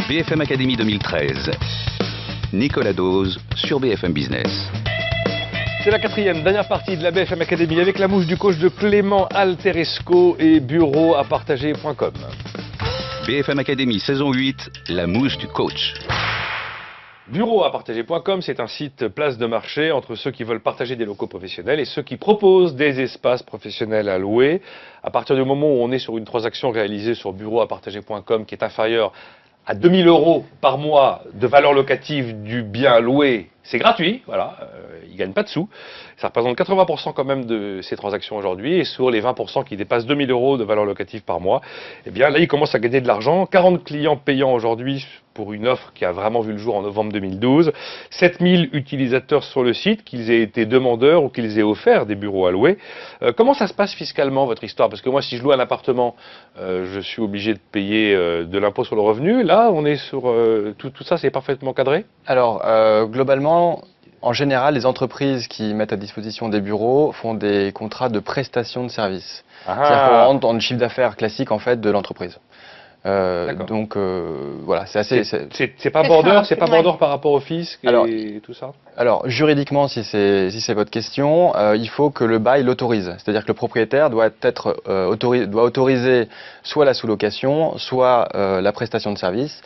BFM Academy 2013. Nicolas Dose sur BFM Business. C'est la quatrième, dernière partie de la BFM Academy avec la mouche du coach de Clément Alteresco et bureau-à-partager.com. BFM Academy saison 8, la mouche du coach. Bureau-à-partager.com, c'est un site place de marché entre ceux qui veulent partager des locaux professionnels et ceux qui proposent des espaces professionnels à louer. À partir du moment où on est sur une transaction réalisée sur bureau-à-partager.com qui est inférieure à 2000 € par mois de valeur locative du bien loué, c'est gratuit, voilà, ils ne gagnent pas de sous. Ça représente 80% quand même de ces transactions aujourd'hui, et sur les 20% qui dépassent 2000 € de valeur locative par mois, eh bien là, ils commencent à gagner de l'argent. 40 clients payants aujourd'hui pour une offre qui a vraiment vu le jour en novembre 2012. 7000 utilisateurs sur le site, qu'ils aient été demandeurs ou qu'ils aient offert des bureaux à louer. Comment ça se passe fiscalement, votre histoire? Parce que moi, si je loue un appartement, je suis obligé de payer de l'impôt sur le revenu. Là, on est sur... tout ça, c'est parfaitement cadré? Alors, globalement, en général, les entreprises qui mettent à disposition des bureaux font des contrats de prestation de services. C'est-à-dire qu'on rentre dans le chiffre d'affaires classique en fait de l'entreprise. Donc voilà, c'est assez. C'est pas border, c'est pas border par rapport au fisc et tout ça. Alors juridiquement, si c'est votre question, il faut que le bail l'autorise. C'est-à-dire que le propriétaire doit autoriser soit la sous-location, soit la prestation de service.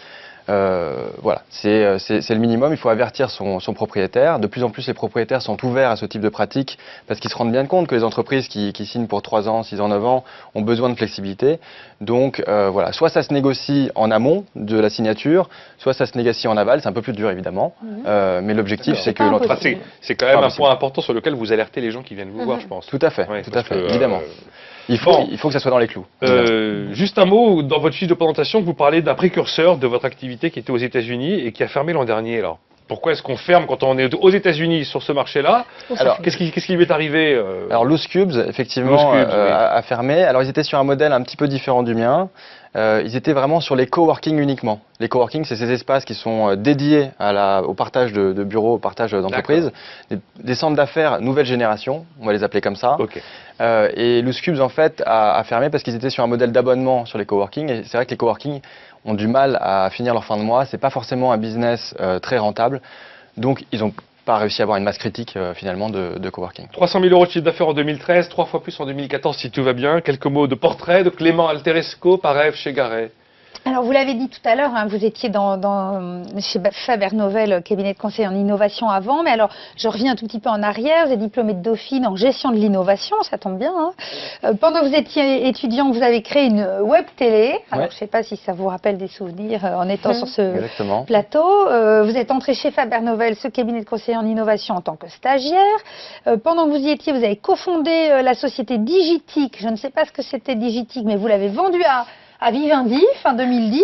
Voilà, c'est le minimum. Il faut avertir son propriétaire. De plus en plus, les propriétaires sont ouverts à ce type de pratique parce qu'ils se rendent bien compte que les entreprises qui signent pour 3 ans, 6 ans, 9 ans ont besoin de flexibilité. Donc voilà, soit ça se négocie en amont de la signature, soit ça se négocie en aval. C'est un peu plus dur évidemment, mais l'objectif c'est que l'entreprise... C'est quand même un point important sur lequel vous alertez les gens qui viennent vous voir, je pense. Tout à fait, évidemment. Il faut que ça soit dans les clous. Juste un mot, dans votre fiche de présentation, vous parlez d'un précurseur de votre activité qui était aux États-Unis et qui a fermé l'an dernier. Alors, pourquoi est-ce qu'on ferme quand on est aux États-Unis sur ce marché-là? Alors, qu'est-ce qui lui est arrivé Alors, Loose Cubes, effectivement, a fermé. Alors, ils étaient sur un modèle un petit peu différent du mien. Ils étaient vraiment sur les coworking uniquement. Les coworking, c'est ces espaces qui sont dédiés au partage de bureaux, au partage d'entreprises, des centres d'affaires nouvelle génération, on va les appeler comme ça. Et Loose Cubes, en fait, a fermé parce qu'ils étaient sur un modèle d'abonnement sur les coworking. Et c'est vrai que les coworking ont du mal à finir leur fin de mois. C'est pas forcément un business très rentable. Donc, ils ont pas réussi à avoir une masse critique finalement de coworking. 300 000 € de chiffre d'affaires en 2013, 3 fois plus en 2014 si tout va bien. Quelques mots de portrait de Clément Alteresco par Ève chez Garret. Alors, vous l'avez dit tout à l'heure, hein, vous étiez chez Faber Novel, cabinet de conseil en innovation avant, mais alors, je reviens un tout petit peu en arrière, vous êtes diplômé de Dauphine en gestion de l'innovation, ça tombe bien. Hein. Pendant que vous étiez étudiant, vous avez créé une web télé, alors je ne sais pas si ça vous rappelle des souvenirs en étant sur ce plateau. Vous êtes entré chez Faber Novel, ce cabinet de conseil en innovation en tant que stagiaire. Pendant que vous y étiez, vous avez cofondé la société Digitic, je ne sais pas ce que c'était Digitic, mais vous l'avez vendu à Vivendi, fin 2010.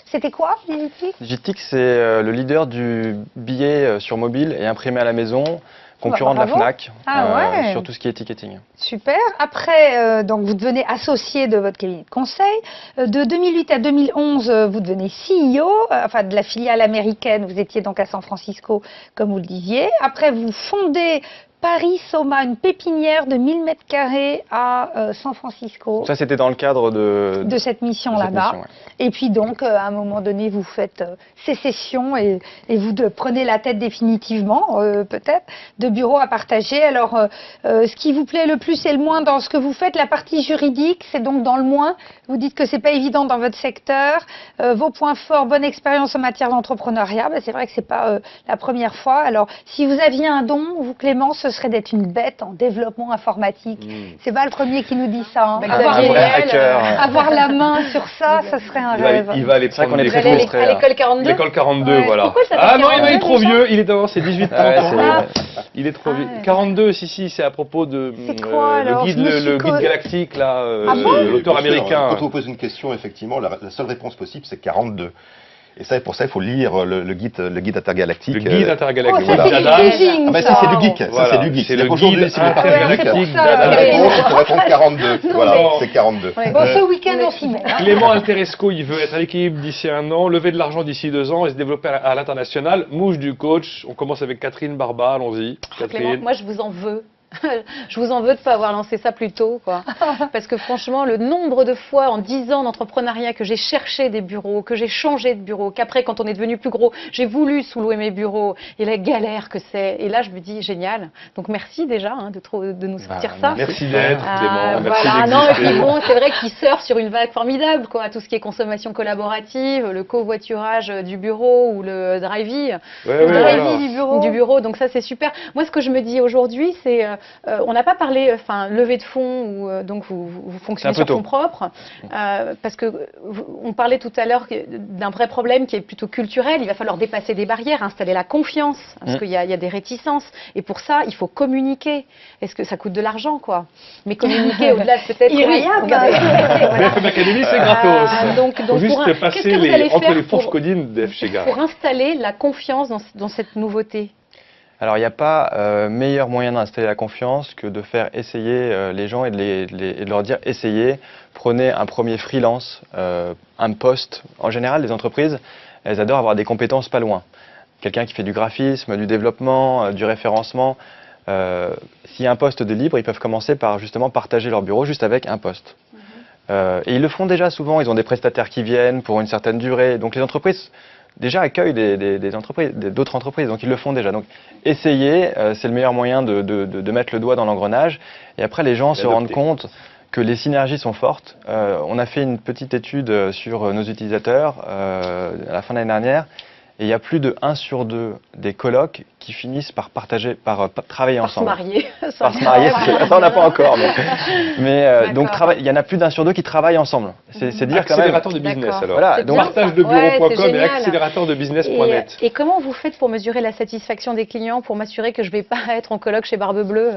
C'était quoi, Digitic? Digitic, c'est le leader du billet sur mobile et imprimé à la maison, concurrent de la Fnac, sur tout ce qui est ticketing. Super. Après, donc vous devenez associé de votre cabinet de conseil. De 2008 à 2011, vous devenez CEO, enfin de la filiale américaine. Vous étiez donc à San Francisco, comme vous le disiez. Après, vous fondez Paris Soma, une pépinière de 1000 m² à San Francisco. Ça, c'était dans le cadre de cette mission là-bas. Et puis donc, à un moment donné, vous faites sécession et vous prenez la tête définitivement, peut-être, de bureau à partager. Alors, ce qui vous plaît le plus et le moins dans ce que vous faites, la partie juridique, c'est donc dans le moins. Vous dites que c'est pas évident dans votre secteur. Vos points forts, bonne expérience en matière d'entrepreneuriat. Ben, c'est vrai que c'est pas la première fois. Alors, si vous aviez un don, vous Clément, ce serait d'être une bête en développement informatique. C'est pas le premier qui nous dit ça. Hein. Avoir la main sur ça, ça serait un rêve. Il va aller prendre à l'école 42. L'école 42, voilà. Ah non, il est trop vieux. Il est d'abord, c'est 18 ans. Il est trop vieux. 42, si, c'est à propos de le guide galactique, là, l'auteur américain. Quand on vous pose une question, effectivement, la seule réponse possible, c'est 42. Et ça, pour ça, il faut lire le guide intergalactique. Le guide intergalactique. Ça, c'est du geek. Ça, c'est du geek. C'est le guide intergalactique. La réponse, il faut répondre 42. Voilà, c'est 42. Bon, ce week-end, on s'y met. Clément Alteresco, il veut être à l'équilibre d'ici 1 an, lever de l'argent d'ici 2 ans et se développer à l'international. Mouche du coach. On commence avec Catherine Barba. Allons-y. Clément, moi, je vous en veux. Je vous en veux de pas avoir lancé ça plus tôt, quoi. Parce que franchement, le nombre de fois en 10 ans d'entrepreneuriat que j'ai cherché des bureaux, que j'ai changé de bureau, qu'après, quand on est devenu plus gros, j'ai voulu sous-louer mes bureaux et la galère que c'est. Et là, je me dis, génial. Donc, merci déjà de nous sortir ça. Merci d'être, Clément. Merci Voilà, non, et puis d'exister. bon, c'est vrai qu'ils surfent sur une vague formidable, quoi. Tout ce qui est consommation collaborative, le covoiturage du bureau ou le drivey. Ouais, voilà. Du bureau, donc ça c'est super. Moi, ce que je me dis aujourd'hui, c'est, on n'a pas parlé, levée de fonds ou donc vous fonctionnez sur fonds propres, parce que on parlait tout à l'heure d'un vrai problème qui est plutôt culturel. Il va falloir dépasser des barrières, installer la confiance, parce qu'il y a des réticences, et pour ça, il faut communiquer. Est-ce que ça coûte de l'argent, quoi? Mais communiquer au-delà de peut-être. BFM Academy, c'est gratos. Donc Faut juste passer entre les fourches pour codines d'F chez Gare. installer la confiance dans cette nouveauté? Alors, il n'y a pas meilleur moyen d'installer la confiance que de faire essayer les gens et de leur dire essayez, prenez un premier freelance, un poste. En général, les entreprises, elles adorent avoir des compétences pas loin. Quelqu'un qui fait du graphisme, du développement, du référencement. S'il y a un poste de libre, ils peuvent commencer par justement partager leur bureau juste avec un poste. Et ils le font déjà souvent, ils ont des prestataires qui viennent pour une certaine durée. Donc les entreprises déjà accueillent d'autres entreprises, donc ils le font déjà. Donc essayer, c'est le meilleur moyen de mettre le doigt dans l'engrenage. Et après, les gens se rendent compte que les synergies sont fortes. On a fait une petite étude sur nos utilisateurs à la fin de l'année dernière. Et il y a plus de 1 sur 2 des colocs qui finissent par travailler ensemble. Par se marier. Ça, on n'a pas encore. Mais donc, il y en a plus d'1 sur 2 qui travaillent ensemble. C'est dire quand même. Accélérateur de business, alors. Voilà, donc partagedebureau.com et accélérateur-de-business.net. Et comment vous faites pour mesurer la satisfaction des clients, pour m'assurer que je ne vais pas être en coloc chez Barbe Bleue?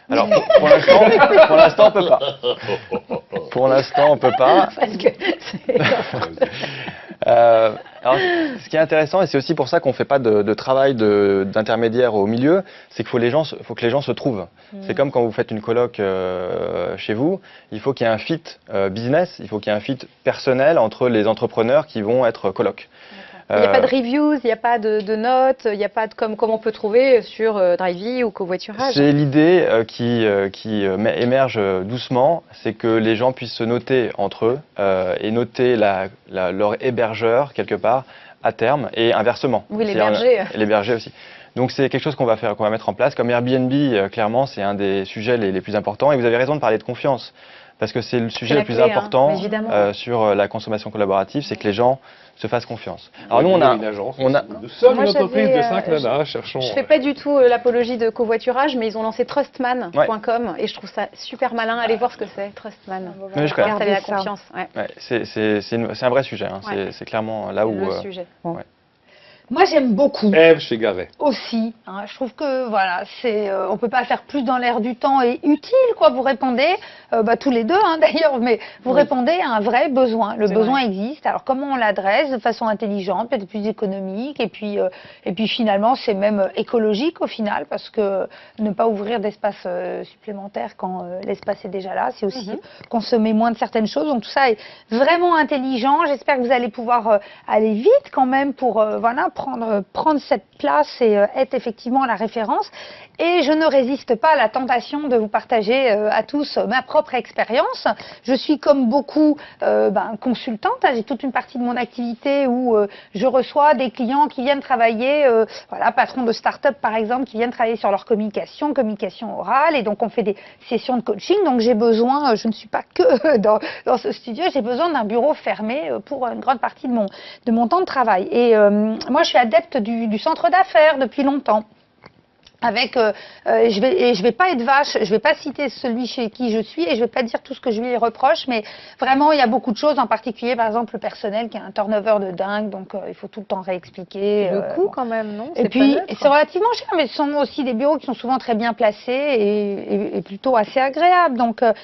Alors, pour l'instant, on peut pas. Pour l'instant, on peut pas. Parce que alors, ce qui est intéressant, et c'est aussi pour ça qu'on ne fait pas de travail d'intermédiaire au milieu, c'est qu'il faut que les gens se trouvent. C'est comme quand vous faites une coloc chez vous, il faut qu'il y ait un fit business, il faut qu'il y ait un fit personnel entre les entrepreneurs qui vont être colocs. Il n'y a pas de reviews, il n'y a pas de notes, il n'y a pas de comme on peut trouver sur Drivey ou covoiturage. C'est l'idée qui émerge doucement, c'est que les gens puissent se noter entre eux et noter leur hébergeur quelque part à terme et inversement. Oui, les bergers. Les bergers aussi. Donc c'est quelque chose qu'on va mettre en place. Comme Airbnb, clairement, c'est un des sujets les plus importants. Et vous avez raison de parler de confiance. Parce que c'est le sujet le plus important sur la consommation collaborative, c'est que les gens se fassssent confiance. Alors nous, on a Nous sommes une entreprise de 5 nanas, cherchons. Je ne fais pas du tout l'apologie de covoiturage, mais ils ont lancé trustman.com et je trouve ça super malin. Allez voir ce que c'est, Trustman. Installer la confiance. C'est un vrai sujet. Hein. C'est clairement là où. Le sujet. Moi, j'aime beaucoup. Ève chez Gavet. Aussi. Hein, je trouve que, voilà, on peut pas faire plus dans l'air du temps et utile, quoi. Vous répondez, tous les deux, hein, d'ailleurs, mais vous répondez à un vrai besoin. Le besoin existe. Alors, comment on l'adresse de façon intelligente, peut-être plus économique, et puis finalement, c'est même écologique au final, parce que ne pas ouvrir d'espace supplémentaire quand l'espace est déjà là, c'est aussi consommer moins de certaines choses. Donc, tout ça est vraiment intelligent. J'espère que vous allez pouvoir aller vite quand même pour, prendre cette place et être effectivement la référence. Et je ne résiste pas à la tentation de vous partager à tous ma propre expérience. Je suis comme beaucoup consultante. J'ai toute une partie de mon activité où je reçois des clients qui viennent travailler, patrons de start-up par exemple, qui viennent travailler sur leur communication orale. Et donc on fait des sessions de coaching. Donc j'ai besoin, je ne suis pas que dans ce studio, j'ai besoin d'un bureau fermé pour une grande partie de mon temps de travail. Et moi je suis adepte du centre d'affaires depuis longtemps. Je vais pas être vache, je vais pas citer celui chez qui je suis et je vais pas dire tout ce que je lui reproche, mais vraiment il y a beaucoup de choses, en particulier par exemple le personnel qui a un turnover de dingue, donc il faut tout le temps réexpliquer. Le coût quand même, non? Et puis c'est relativement cher, mais ce sont aussi des bureaux qui sont souvent très bien placés et plutôt assez agréables. Donc à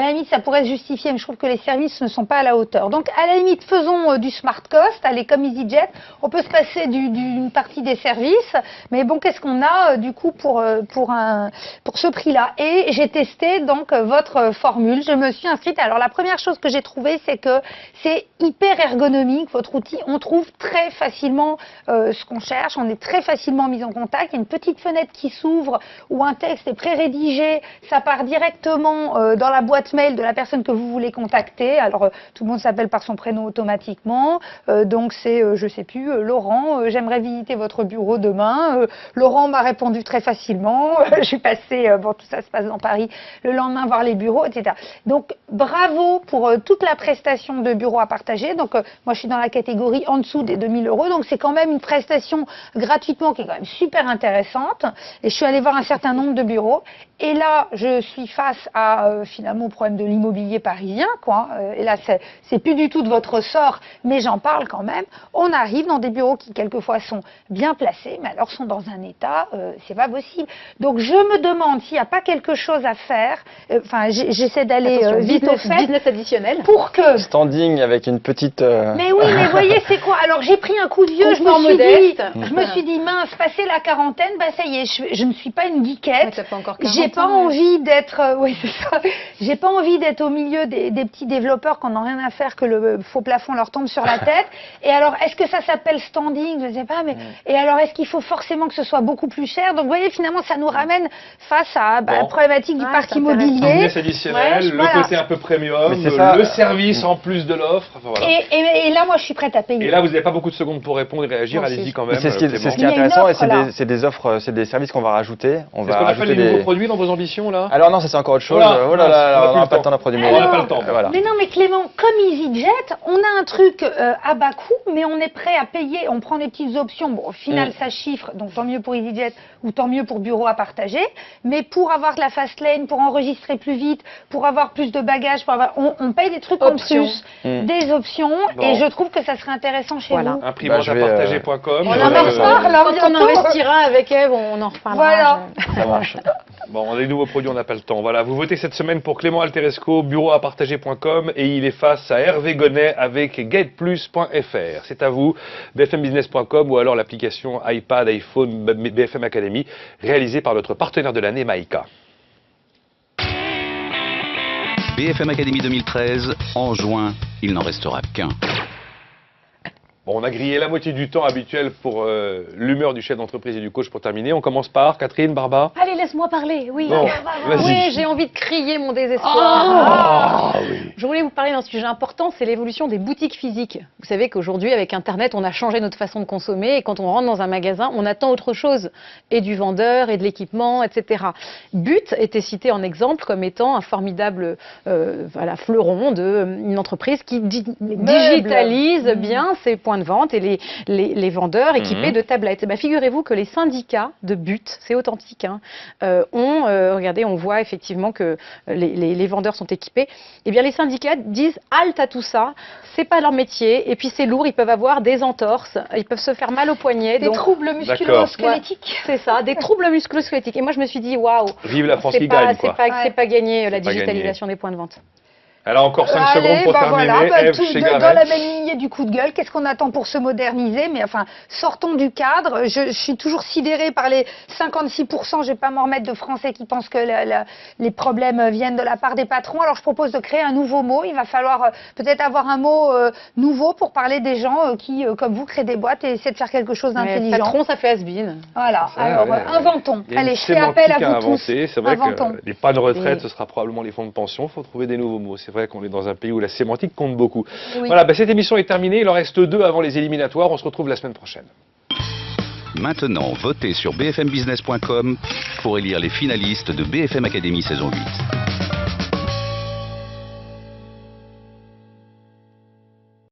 la limite ça pourrait se justifier, mais je trouve que les services ne sont pas à la hauteur. Donc à la limite faisons du smart cost, allez comme EasyJet, on peut se passer d'une partie des services, mais bon qu'est-ce qu'on a du coup coup pour ce prix-là. Et j'ai testé donc votre formule. Je me suis inscrite. Alors la première chose que j'ai trouvée, c'est que c'est hyper ergonomique, votre outil. On trouve très facilement ce qu'on cherche. On est très facilement mis en contact. Il y a une petite fenêtre qui s'ouvre où un texte est pré-rédigé. Ça part directement dans la boîte mail de la personne que vous voulez contacter. Alors tout le monde s'appelle par son prénom automatiquement. Donc c'est, je sais plus, Laurent, j'aimerais visiter votre bureau demain. Laurent m'a répondu très facilement. Je suis passée, bon tout ça se passe dans Paris, le lendemain voir les bureaux, etc. Donc bravo pour toute la prestation de bureau à partager. Donc moi je suis dans la catégorie en dessous des 2 000 €. Donc c'est quand même une prestation gratuitement qui est quand même super intéressante. Et je suis allée voir un certain nombre de bureaux. Et là, je suis face à finalement au problème de l'immobilier parisien, quoi. Et là, c'est plus du tout de votre ressort, mais j'en parle quand même. On arrive dans des bureaux qui quelquefois sont bien placés, mais alors sont dans un état, c'est pas possible. Donc je me demande s'il n'y a pas quelque chose à faire. Enfin, j'essaie d'aller vite au fait. Business additionnel. Pour que. Standing avec une petite. Mais oui, mais voyez, c'est quoi? Alors j'ai pris un coup de vieux. Je me suis dit mince, passé la quarantaine, bah ça y est, je ne suis pas une geekette. J'ai pas envie d'être, oui c'est ça. J'ai pas envie d'être au milieu des petits développeurs qui n'ont rien à faire que le faux plafond leur tombe sur la tête. Et alors, est-ce que ça s'appelle standing? Je sais pas, mais et alors est-ce qu'il faut forcément que ce soit beaucoup plus cher? Donc vous voyez, finalement, ça nous ramène face à la problématique du parc immobilier. Business additionnel, le côté un peu premium, le service en plus de l'offre. Enfin, voilà. Et là, moi, je suis prête à payer. Et là, vous n'avez pas beaucoup de secondes pour répondre et réagir. Allez-y quand même. C'est ce qui est intéressant, et c'est des offres, c'est des services qu'on va rajouter. On va rajouter des nouveaux produits dans vos ambitions là. Alors non, ça c'est encore autre chose. Oh là là, on n'a pas le temps d'un produit. On n'a pas le temps. Voilà. Mais non, mais Clément, comme EasyJet, on a un truc à bas coût, mais on est prêt à payer. On prend des petites options. Bon, au final, ça chiffre, donc tant mieux pour EasyJet ou tant mieux pour bureau à partager. Mais pour avoir de la fast lane, pour enregistrer plus vite, pour avoir plus de bagages, on paye des trucs en plus, des options. Bon. Et je trouve que ça serait intéressant chez vous. Imprimante à partager.com. On en reparle là, quand on investira avec Eve, on en reparlera. Voilà. Ça marche. Bon, on a des nouveaux produits, on n'a pas le temps. Voilà, vous votez cette semaine pour Clément Alteresco, bureau à partager.com, et il est face à Hervé Gonnet avec gateplus.fr. C'est à vous, bfmbusiness.com ou alors l'application iPad, iPhone, BFM Academy, réalisée par notre partenaire de l'année, Maïka. BFM Academy 2013, en juin, il n'en restera qu'un. Bon, on a grillé la moitié du temps habituel pour l'humeur du chef d'entreprise et du coach pour terminer. On commence par Catherine, Barba. Allez, laisse-moi parler, oui. Bon, oui, j'ai envie de crier mon désespoir. Oui. Je voulais vous parler d'un sujet important, c'est l'évolution des boutiques physiques. Vous savez qu'aujourd'hui, avec Internet, on a changé notre façon de consommer et quand on rentre dans un magasin, on attend autre chose, et du vendeur, et de l'équipement, etc. But était cité en exemple comme étant un formidable fleuron d'une entreprise qui digitalise bien ses points de vente et les vendeurs équipés de tablettes. Ben, figurez-vous que les syndicats de But, c'est authentique, hein, regardez, on voit effectivement que les vendeurs sont équipés. Eh bien, les syndicats disent halte à tout ça, c'est pas leur métier, et puis c'est lourd, ils peuvent avoir des entorses, ils peuvent se faire mal au poignet. Des troubles musculo-squelettiques. C'est ça, des troubles musculo-squelettiques. Et moi, je me suis dit, waouh, vive la France qui gagne, quoi. C'est pas gagné, la digitalisation des points de vente. Elle a encore 5 secondes pour terminer. Dans la même lignée du coup de gueule, qu'est-ce qu'on attend pour se moderniser? Mais enfin, sortons du cadre. Je suis toujours sidérée par les 56%, je vais pas m'en remettre, de Français qui pensent que les problèmes viennent de la part des patrons. Alors je propose de créer un nouveau mot. Il va falloir peut-être avoir un mot nouveau pour parler des gens qui, comme vous, créent des boîtes et essaient de faire quelque chose d'intelligent. Patron, ça fait has-been. Voilà, alors inventons. Allez, je fais appel à vous tous. C'est vrai que les pas de retraite, ce sera probablement les fonds de pension. Il faut trouver des nouveaux mots. C'est vrai qu'on est dans un pays où la sémantique compte beaucoup. Oui. Voilà, cette émission est terminée. Il en reste 2 avant les éliminatoires. On se retrouve la semaine prochaine. Maintenant, votez sur bfmbusiness.com pour élire les finalistes de BFM Academy saison 8.